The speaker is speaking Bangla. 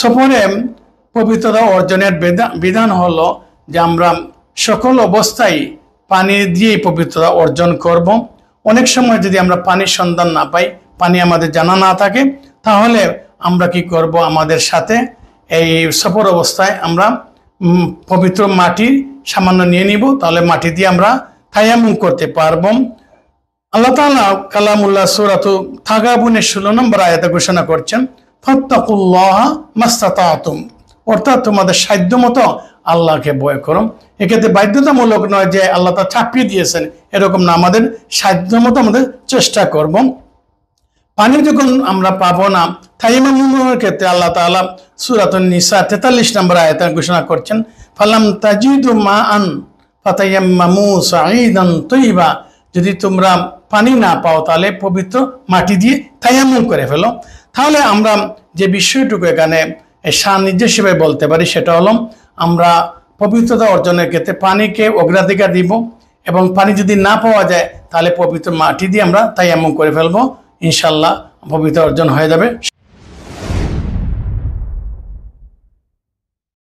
সফরে পবিত্রতা অর্জনের বিধান হলো যে আমরা সকল অবস্থায় পানি দিয়েই পবিত্রতা অর্জন করব। অনেক সময় যদি আমরা পানির সন্ধান না পাই, পানি আমাদের জানা না থাকে, তাহলে আমরা কি করব, আমাদের সাথে এই সফর অবস্থায় আমরা পবিত্র মাটি সামান্য নিয়ে নিব, তাহলে মাটি দিয়ে আমরা তায়াম্মুম করতে পারব। আল্লাহ তাআলা কালামুল্লাহ সূরাতু তাগাবুনের 16 নম্বর আয়াতে ঘোষণা করছেন, ফাত্তাকুল্লাহ মাস্তাতাতুম, অর্থাৎ তোমাদের সাধ্য মতো আল্লাহকে ভয় করো। এক্ষেত্রে বাধ্যতামূলক নয় যে আল্লাহ তা চাপিয়ে দিয়েছেন, এরকম না, আমাদের সাধ্য মতো আমাদের চেষ্টা করব। পানি যখন আমরা পাবো না, তায়াম্মুমের ক্ষেত্রে আল্লাহ তাআলা সূরাতুন নিসা 43 নম্বর আয়াতে ঘোষণা করছেন, ফালাম তাজিদু মাআন ফাতায়াম্মামু সাঈদান তাইয়্যিবা, যদি তোমরা পানি না পাও তাহলে পবিত্র মাটি দিয়ে তায়াম্মুম করে ফেলো। তাহলে আমরা যে বিষয়টুকু এখানে সান্নিধ্য হিসেবে বলতে পারি সেটা হলো, আমরা পবিত্রতা অর্জনের ক্ষেত্রে পানিকে অগ্রাধিকার দিব, এবং পানি যদি না পাওয়া যায় তাহলে পবিত্র মাটি দিয়ে আমরা তায়াম্মুম করে ফেলবো। ইনশাআল্লাহ পবিত্র অর্জন হয়ে যাবে।